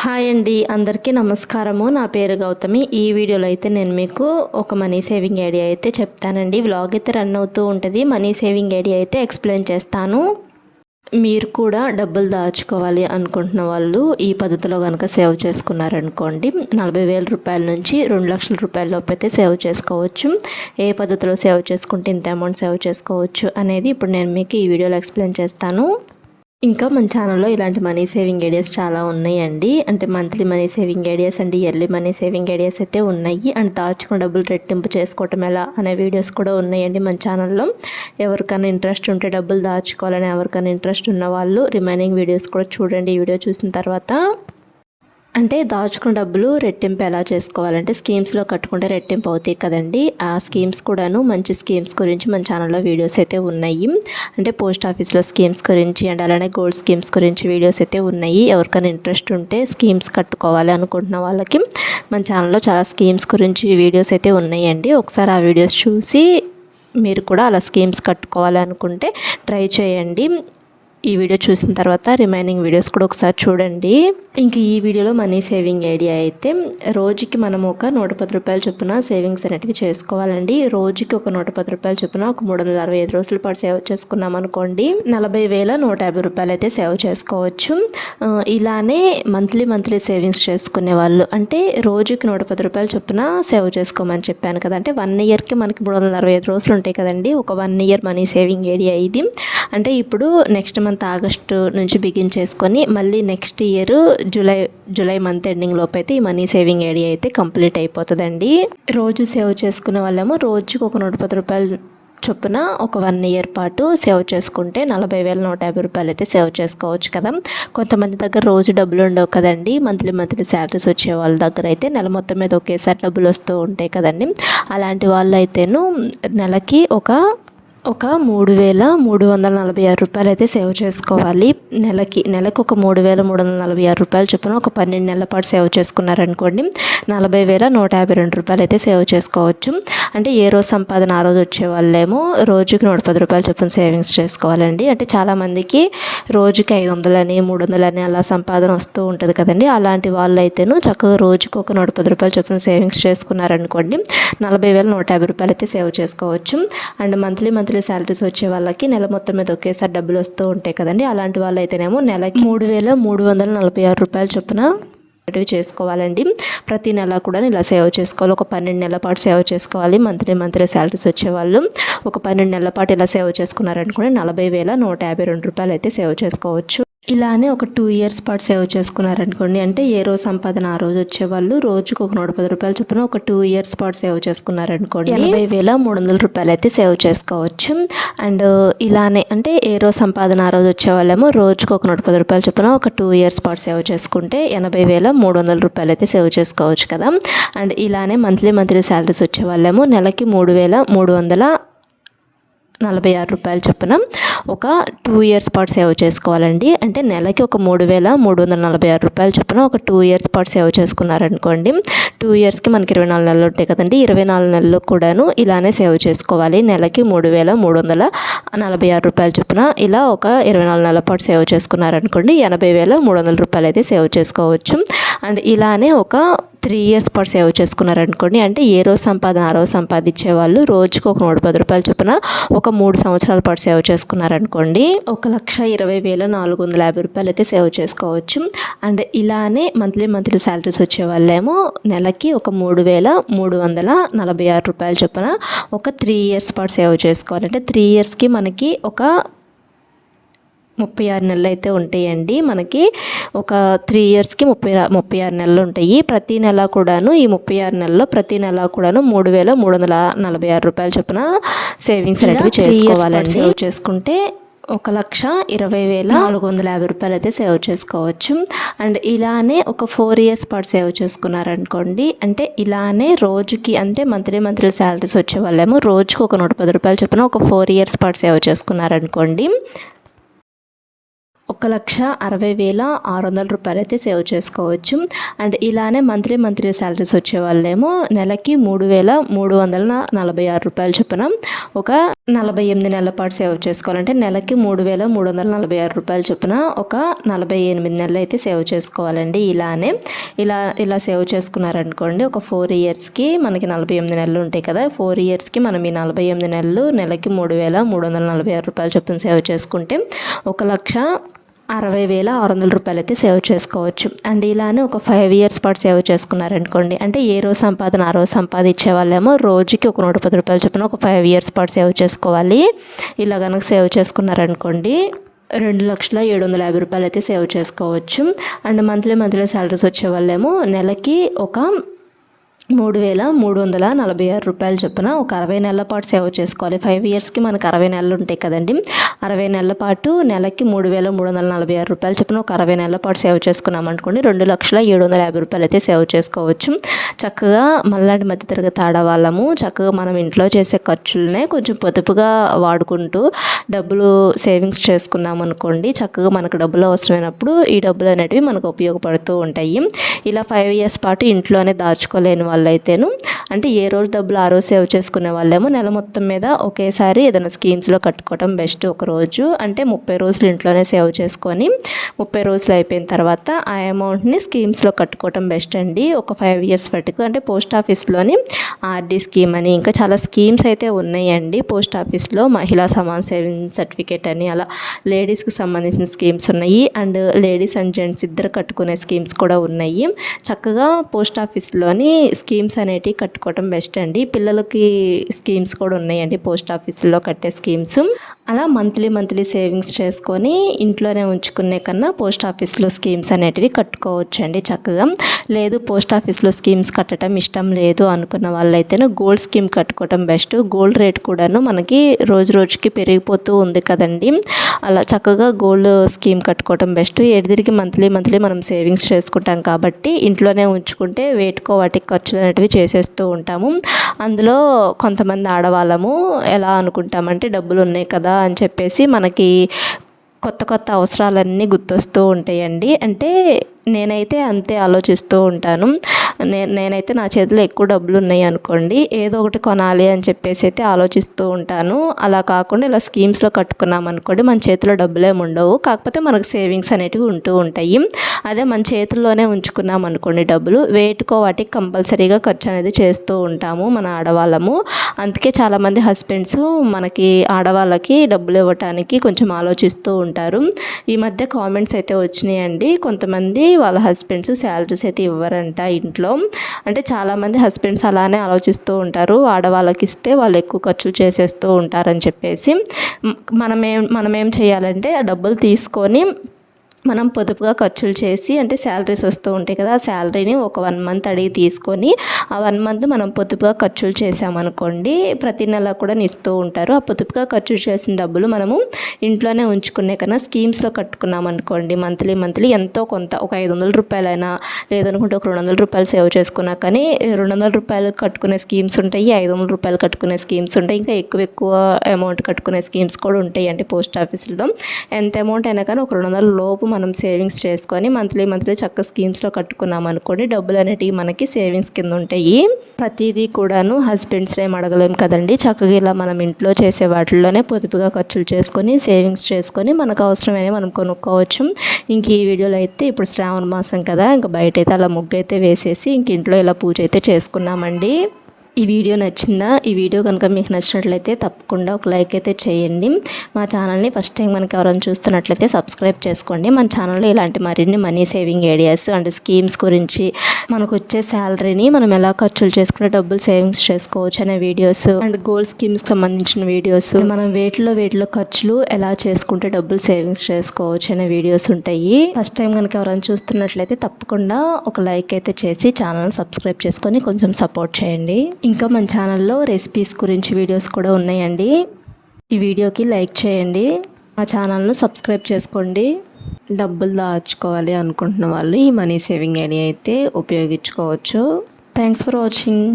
Hi అండి, అందరికీ నమస్కారము. నా పేరు గౌతమి. ఈ వీడియోలో అయితే నేను మీకు ఒక మనీ సేవింగ్ ఐడియా అయితే చెప్తానండి. వ్లాగ్ అయితే రన్ అవుతూ ఉంటుంది. మనీ సేవింగ్ ఐడియా అయితే ఎక్స్ప్లెయిన్ చేస్తాను. మీరు కూడా డబ్బులు దాచుకోవాలి అనుకుంటున్న వాళ్ళు ఈ పద్ధతిలో కనుక సేవ్ చేసుకున్నారనుకోండి, 40,000 రూపాయల నుంచి 2,00,000 రూపాయల లోపు అయితే సేవ్ చేసుకోవచ్చు. ఏ పద్ధతిలో సేవ్ చేసుకుంటే ఇంత అమౌంట్ సేవ్ చేసుకోవచ్చు అనేది ఇప్పుడు నేను మీకు ఈ వీడియోలో ఎక్స్ప్లెయిన్ చేస్తాను. ఇంకా మన ఛానల్లో ఇలాంటి మనీ సేవింగ్ ఐడియాస్ చాలా ఉన్నాయండి. అంటే monthly money saving ideas and yearly money saving ideas అయితే ఉన్నాయి. అండ్ దాచుకున్న డబ్బులు రెట్టింపు చేసుకోవటం ఎలా అనే వీడియోస్ కూడా ఉన్నాయండి మన ఛానల్లో. ఎవరికైనా ఇంట్రెస్ట్ ఉంటే డబ్బులు దాచుకోవాలని ఎవరికైనా ఇంట్రెస్ట్ ఉన్న వాళ్ళు రిమైనింగ్ వీడియోస్ కూడా చూడండి. ఈ వీడియో చూసిన తర్వాత అంటే దాచుకున్న డబ్బులు రెట్టింపు ఎలా చేసుకోవాలంటే స్కీమ్స్లో కట్టుకుంటే రెట్టింపు అవుతాయి కదండి. ఆ స్కీమ్స్ కూడాను మంచి స్కీమ్స్ గురించి మన ఛానల్లో వీడియోస్ అయితే ఉన్నాయి. అంటే పోస్ట్ ఆఫీస్లో స్కీమ్స్ గురించి అండ్ అలానే గోల్డ్ స్కీమ్స్ గురించి వీడియోస్ అయితే ఉన్నాయి. ఎవరికైనా ఇంట్రెస్ట్ ఉంటే స్కీమ్స్ కట్టుకోవాలి అనుకుంటున్న వాళ్ళకి మన ఛానల్లో చాలా స్కీమ్స్ గురించి వీడియోస్ అయితే ఉన్నాయండి. ఒకసారి ఆ వీడియోస్ చూసి మీరు కూడా అలా స్కీమ్స్ కట్టుకోవాలి అనుకుంటే ట్రై చేయండి. ఈ వీడియో చూసిన తర్వాత రిమైనింగ్ వీడియోస్ కూడా ఒకసారి చూడండి. ఇంక ఈ వీడియోలో మనీ సేవింగ్ ఐడియా అయితే రోజుకి మనం ఒక 110 రూపాయల చొప్పున సేవింగ్స్ అనేటివి చేసుకోవాలండి. రోజుకి ఒక 110 రూపాయల చొప్పున ఒక 365 రోజుల పాటు సేవ్ చేసుకున్నాం అనుకోండి, 40,150 రూపాయలు అయితే సేవ్ చేసుకోవచ్చు. ఇలానే మంత్లీ సేవింగ్స్ చేసుకునే వాళ్ళు అంటే రోజుకి 110 రూపాయల చొప్పున సేవ్ చేసుకోమని చెప్పాను కదా. అంటే 1 ఇయర్కి మనకి 365 రోజులు ఉంటాయి కదండి. ఒక 1 ఇయర్ మనీ సేవింగ్ ఐడియా ఇది. అంటే ఇప్పుడు నెక్స్ట్ మంత్ ఆగస్టు నుంచి బిగిన్ చేసుకొని మళ్ళీ next year July month ending లోపు అయితే ఈ మనీ సేవింగ్ ఐడియా అయితే కంప్లీట్ అయిపోతుందండి. రోజు సేవ్ చేసుకునే వాళ్ళేమో రోజుకి ఒక 110 రూపాయలు చొప్పున ఒక 1 ఇయర్ పాటు సేవ్ చేసుకుంటే 40,150 రూపాయలు అయితే సేవ్ చేసుకోవచ్చు కదా. కొంతమంది దగ్గర రోజు డబ్బులు ఉండవు కదండి. మంత్లీ శాలరీస్ వచ్చే వాళ్ళ దగ్గర అయితే నెల మొత్తం మీద ఒకేసారి డబ్బులు వస్తూ ఉంటాయి కదండి. అలాంటి వాళ్ళు అయితేను నెలకి ఒక 3,346 రూపాయలు అయితే సేవ్ చేసుకోవాలి. నెలకు ఒక 3,346 రూపాయలు చొప్పున ఒక 12 నెలల పాటు సేవ్ చేసుకున్నారనుకోండి, 40,152 రూపాయలు అయితే సేవ్ చేసుకోవచ్చు. అంటే ఏ రోజు సంపాదన ఆ రోజు వచ్చే వాళ్ళేమో రోజుకి 110 రూపాయలు చొప్పున సేవింగ్స్ చేసుకోవాలండి. అంటే చాలామందికి రోజుకి 500 300 అలా సంపాదన వస్తూ ఉంటుంది కదండి. అలాంటి వాళ్ళు అయితేను చక్కగా రోజుకి ఒక 110 రూపాయలు చొప్పున సేవింగ్స్ చేసుకున్నారనుకోండి, 40,150 రూపాయలు అయితే సేవ్ చేసుకోవచ్చు. అండ్ మంత్లీ శాలరీస్ వచ్చే వాళ్ళకి నెల మొత్తం మీద ఒకేసారి డబ్బులు వస్తూ ఉంటాయి కదండి. అలాంటి వాళ్ళు అయితేనేమో నెలకి 3,346 రూపాయల చొప్పున చేసుకోవాలండి. ప్రతి నెల కూడా ఇలా సేవ్ చేసుకోవాలి. ఒక 12 నెలల పాటు సేవ్ చేసుకోవాలి. మంత్లీ శాలరీస్ వచ్చేవాళ్ళు ఒక 12 నెలల పాటు ఇలా సేవ్ చేసుకున్నారనుకోండి, 40,152 రూపాయలు అయితే సేవ్ చేసుకోవచ్చు. ఇలానే ఒక 2 ఇయర్స్ పాటు సేవ్ చేసుకున్నారనుకోండి, అంటే ఏ రోజు సంపాదన ఆ రోజు వచ్చేవాళ్ళు రోజుకు ఒక 110 రూపాయలు చొప్పున ఒక 2 ఇయర్స్ పాటు సేవ్ చేసుకున్నారనుకోండి, 80,300 రూపాయలు అయితే సేవ్ చేసుకోవచ్చు. అండ్ ఇలానే అంటే ఏ రోజు సంపాదన ఆ రోజు వచ్చేవాళ్ళేమో రోజుకు ఒక 110 రూపాయలు చొప్పున ఒక 2 ఇయర్స్ పాటు సేవ్ చేసుకుంటే 80,300 రూపాయలు అయితే సేవ్ చేసుకోవచ్చు కదా. అండ్ ఇలానే మంత్లీ శాలరీస్ వచ్చేవాళ్ళేమో నెలకి 3,346 రూపాయలు చొప్పున ఒక 2 ఇయర్స్ పాటు సేవ్ చేసుకోవాలండి. అంటే నెలకి ఒక 3,346 రూపాయలు చొప్పున ఒక 2 ఇయర్స్ పాటు సేవ్ చేసుకున్నారనుకోండి, 2 ఇయర్స్కి మనకి 24 నెలలు ఉంటాయి కదండి. 24 నెలలు కూడాను ఇలానే సేవ్ చేసుకోవాలి. నెలకి 3,346 రూపాయలు చొప్పున ఇలా ఒక 24 నెలల పాటు సేవ్ చేసుకున్నారనుకోండి, 80,300 రూపాయలు అయితే సేవ్ చేసుకోవచ్చు. అండ్ ఇలానే ఒక 3 ఇయర్స్ పాటు సేవ్ చేసుకున్నారనుకోండి, అంటే ఏ రోజు సంపాదన ఆ రోజు సంపాదించే వాళ్ళు రోజుకు ఒక 110 రూపాయలు చొప్పున ఒక 3 సంవత్సరాల పాటు సేవ్ చేసుకున్నారనుకోండి, 1,20,450 రూపాయలు అయితే సేవ్ చేసుకోవచ్చు. అండ్ ఇలానే మంత్లీ శాలరీస్ వచ్చే వాళ్ళేమో నెలకి ఒక 3,346 రూపాయలు చొప్పున ఒక 3 ఇయర్స్ పాటు సేవ్ చేసుకోవాలి. అంటే 3 ఇయర్స్కి మనకి ఒక 36 నెలలు అయితే ఉంటాయండి. మనకి ఒక 3 ఇయర్స్కి 36 నెలలు ఉంటాయి. ప్రతి నెల కూడాను ఈ 36 నెలల్లో ప్రతి నెల కూడాను 3,346 రూపాయలు చొప్పున సేవింగ్స్ అనేవి చేసుకోవాలండి. సేవ్ చేసుకుంటే 1,20,450 రూపాయలు అయితే సేవ్ చేసుకోవచ్చు. అండ్ ఇలానే ఒక 4 ఇయర్స్ పాటు సేవ్ చేసుకున్నారనుకోండి, అంటే ఇలానే రోజుకి అంటే మంత్లీ శాలరీస్ వచ్చే వాళ్ళేమో రోజుకి ఒక 110 రూపాయలు చొప్పున ఒక 4 ఇయర్స్ పాటు సేవ్ చేసుకున్నారనుకోండి, 1,60,600 రూపాయలు అయితే సేవ్ చేసుకోవచ్చు. అండ్ ఇలానే మంత్లీ శాలరీస్ వచ్చే వాళ్ళేమో నెలకి 3,346 రూపాయలు చొప్పున ఒక 48 నెలల పాటు సేవ్ చేసుకోవాలంటే నెలకి 3,346 రూపాయలు చొప్పున ఒక 48 నెలలు అయితే సేవ్ చేసుకోవాలండి. ఇలా సేవ్ చేసుకున్నారనుకోండి, ఒక 4 ఇయర్స్కి మనకి 48 నెలలు ఉంటాయి కదా, 4 ఇయర్స్కి మనం ఈ 48 నెలలు నెలకి 3,346 రూపాయలు చొప్పున సేవ్ చేసుకుంటే 1,60,600 రూపాయలు అయితే సేవ్ చేసుకోవచ్చు. అండ్ ఇలానే ఒక 5 ఇయర్స్ పాటు సేవ్ చేసుకున్నారనుకోండి, అంటే ఏ రోజు సంపాదన ఆ రోజు సంపాదించే వాళ్ళేమో రోజుకి ఒక 110 రూపాయలు చొప్పున ఒక 5 ఇయర్స్ పాటు సేవ్ చేసుకోవాలి. ఇలా కనుక సేవ్ చేసుకున్నారనుకోండి 2,750,000 రూపాయలు అయితే సేవ్ చేసుకోవచ్చు. అండ్ మంత్లీ శాలరీస్ వచ్చే వాళ్ళేమో నెలకి ఒక 3,346 రూపాయలు చొప్పున ఒక 60 నెలల పాటు సేవ్ చేసుకోవాలి. 5 ఇయర్స్కి మనకు 60 నెలలు ఉంటాయి కదండి. 60 నెలల పాటు నెలకి 3,346 రూపాయలు చొప్పున ఒక 60 నెలల పాటు సేవ్ చేసుకున్నాం అనుకోండి, 2,750,000 రూపాయలు అయితే సేవ్ చేసుకోవచ్చు. చక్కగా మళ్ళీ మధ్యతరగతి ఆడవాళ్ళము చక్కగా మనం ఇంట్లో చేసే ఖర్చులనే కొంచెం పొదుపుగా వాడుకుంటూ డబ్బులు సేవింగ్స్ చేసుకున్నాం అనుకోండి, చక్కగా మనకు డబ్బులు అవసరమైనప్పుడు ఈ డబ్బులు అనేటివి మనకు ఉపయోగపడుతూ ఉంటాయి. ఇలా 5 ఇయర్స్ పాటు ఇంట్లోనే దాచుకోలేని వాళ్ళైతేను, అంటే ఏ రోజు డబ్బులు ఆ రోజు సేవ్ చేసుకునే వాళ్ళేమో నెల మొత్తం మీద ఒకేసారి ఏదైనా స్కీమ్స్లో కట్టుకోవడం బెస్ట్. ఒక రోజు అంటే 30 రోజులు ఇంట్లోనే సేవ్ చేసుకొని 30 రోజులు అయిపోయిన తర్వాత ఆ అమౌంట్ని స్కీమ్స్లో కట్టుకోవడం బెస్ట్ అండి. ఒక 5 ఇయర్స్ పట్టుకు అంటే పోస్ట్ ఆఫీస్లోని ఆర్డీ స్కీమ్ అని ఇంకా చాలా స్కీమ్స్ అయితే ఉన్నాయండి. పోస్ట్ ఆఫీస్లో మహిళా సమాన్ సేవింగ్ సర్టిఫికేట్ అని అలా లేడీస్కి సంబంధించిన స్కీమ్స్ ఉన్నాయి. అండ్ లేడీస్ అండ్ జెంట్స్ ఇద్దరు కట్టుకునే స్కీమ్స్ కూడా ఉన్నాయి. చక్కగా పోస్ట్ ఆఫీస్లోని స్కీమ్స్ అనేటివి కట్టుకోవడం బెస్ట్ అండి. పిల్లలకి స్కీమ్స్ కూడా ఉన్నాయండి పోస్ట్ ఆఫీసులో కట్టే స్కీమ్స్. అలా మంత్లీ సేవింగ్స్ చేసుకొని ఇంట్లోనే ఉంచుకునే కన్నా పోస్ట్ ఆఫీస్లో స్కీమ్స్ అనేటివి కట్టుకోవచ్చు అండి చక్కగా. లేదు పోస్ట్ ఆఫీస్లో స్కీమ్స్ కట్టడం ఇష్టం లేదు అనుకున్న వాళ్ళైతేనే గోల్డ్ స్కీమ్ కట్టుకోవడం బెస్ట్. గోల్డ్ రేట్ కూడాను మనకి రోజుకి పెరిగిపోతూ ఉంది కదండి. అలా చక్కగా గోల్డ్ స్కీమ్ కట్టుకోవడం బెస్ట్. ఎడిదిరికి మంత్లీ మనం సేవింగ్స్ చేసుకుంటాం కాబట్టి ఇంట్లోనే ఉంచుకుంటే వాటికి ఖర్చులు అనేటివి చేసేస్తూ ఉంటాము. అందులో కొంతమంది ఆడవాళ్ళము ఎలా అనుకుంటామంటే డబ్బులు ఉన్నాయి కదా అని చెప్పేసి మనకి కొత్త అవసరాలన్నీ గుర్తొస్తూ ఉంటాయండి. అంటే నేనైతే అంతే ఆలోచిస్తూ ఉంటాను. నేనైతే నా చేతిలో ఎక్కువ డబ్బులు ఉన్నాయి అనుకోండి, ఏదో ఒకటి కొనాలి అని చెప్పేసి అయితే ఆలోచిస్తూ ఉంటాను. అలా కాకుండా ఇలా స్కీమ్స్లో కట్టుకున్నాం అనుకోండి, మన చేతిలో డబ్బులు ఏమి ఉండవు, కాకపోతే మనకు సేవింగ్స్ అనేటివి ఉంటూ ఉంటాయి. అదే మన చేతుల్లోనే ఉంచుకున్నాం అనుకోండి డబ్బులు, వాటికి కంపల్సరీగా ఖర్చు అనేది చేస్తూ ఉంటాము మన ఆడవాళ్ళము. అందుకే చాలామంది హస్బెండ్స్ మనకి ఆడవాళ్ళకి డబ్బులు ఇవ్వటానికి కొంచెం ఆలోచిస్తూ ఉంటారు. ఈ మధ్య కామెంట్స్ అయితే వచ్చినాయండి, కొంతమంది వాళ్ళ హస్బెండ్స్ శాలరీస్ అయితే ఇవ్వరంట ఇంట్లో. అంటే చాలామంది హస్బెండ్స్ అలానే ఆలోచిస్తూ ఉంటారు, ఆడవాళ్ళకి ఇస్తే వాళ్ళు ఎక్కువ ఖర్చులు చేసేస్తూ ఉంటారని చెప్పేసి. మనమేం చేయాలంటే ఆ డబ్బులు తీసుకొని మనం పొదుపుగా ఖర్చులు చేసి, అంటే శాలరీస్ వస్తూ ఉంటాయి కదా, ఆ శాలరీని ఒక 1 మంత్ అడిగి తీసుకొని ఆ 1 మంత్ మనం పొదుపుగా ఖర్చులు చేసామనుకోండి, ప్రతి నెల కూడా ఇస్తూ ఉంటారు. ఆ పొదుపుగా ఖర్చులు చేసిన డబ్బులు మనము ఇంట్లోనే ఉంచుకునే కన్నా స్కీమ్స్లో కట్టుకున్నాం అనుకోండి, మంత్లీ ఎంతో కొంత ఒక 500 రూపాయలైనా లేదనుకుంటే ఒక 200 రూపాయలు సేవ్ చేసుకున్నా కానీ 200 రూపాయలు కట్టుకునే స్కీమ్స్ ఉంటాయి, 500 రూపాయలు కట్టుకునే స్కీమ్స్ ఉంటాయి, ఇంకా ఎక్కువ అమౌంట్ కట్టుకునే స్కీమ్స్ కూడా ఉంటాయి అంటే పోస్ట్ ఆఫీసులో. ఎంత అమౌంట్ అయినా కానీ ఒక 200 లోపు మనం సేవింగ్స్ చేసుకొని మంత్లీ చక్కగా స్కీమ్స్లో కట్టుకున్నాం అనుకోండి, డబ్బులు అనేటివి మనకి సేవింగ్స్ కింద ఉంటాయి. ప్రతిదీ కూడాను హస్బెండ్స్ ఏం అడగలేము కదండి. చక్కగా ఇలా మనం ఇంట్లో చేసే వాటిల్లోనే పొదుపుగా ఖర్చులు చేసుకొని సేవింగ్స్ చేసుకొని మనకు అవసరమైన మనం కొనుక్కోవచ్చు. ఇంక ఈ వీడియోలో అయితే ఇప్పుడు శ్రావణ మాసం కదా, ఇంకా బయట అయితే అలా ముగ్గు అయితే వేసేసి ఇంక ఇంట్లో ఇలా పూజ అయితే చేసుకున్నామండి. ఈ వీడియో నచ్చిందా? ఈ వీడియో కనుక మీకు నచ్చినట్లయితే తప్పకుండా ఒక లైక్ అయితే చేయండి. మా ఛానల్ని ఫస్ట్ టైం మనకి ఎవరైనా చూస్తున్నట్లయితే సబ్స్క్రైబ్ చేసుకోండి. మన ఛానల్లో ఇలాంటి మరిన్ని money saving ideas and schemes గురించి, మనకు వచ్చే శాలరీని మనం ఎలా ఖర్చులు చేసుకునే డబ్బులు సేవింగ్స్ చేసుకోవచ్చు అనే వీడియోస్, అండ్ గోల్డ్ స్కీమ్స్కి సంబంధించిన వీడియోస్, మనం వేటిలో ఖర్చులు ఎలా చేసుకుంటే డబ్బులు సేవింగ్స్ చేసుకోవచ్చు అనే వీడియోస్ ఉంటాయి. ఫస్ట్ టైం కనుక ఎవరైనా చూస్తున్నట్లయితే తప్పకుండా ఒక లైక్ అయితే చేసి ఛానల్ సబ్స్క్రైబ్ చేసుకొని కొంచెం సపోర్ట్ చేయండి. ఇంకా మన ఛానల్లో రెసిపీస్ గురించి వీడియోస్ కూడా ఉన్నాయండి. ఈ వీడియోకి లైక్ చేయండి, మా ఛానల్ను సబ్స్క్రైబ్ చేసుకోండి. డబ్బులు దాచుకోవాలి అనుకుంటున్న వాళ్ళు ఈ మనీ సేవింగ్ ఐడియా అయితే ఉపయోగించుకోవచ్చు. Thanks for watching.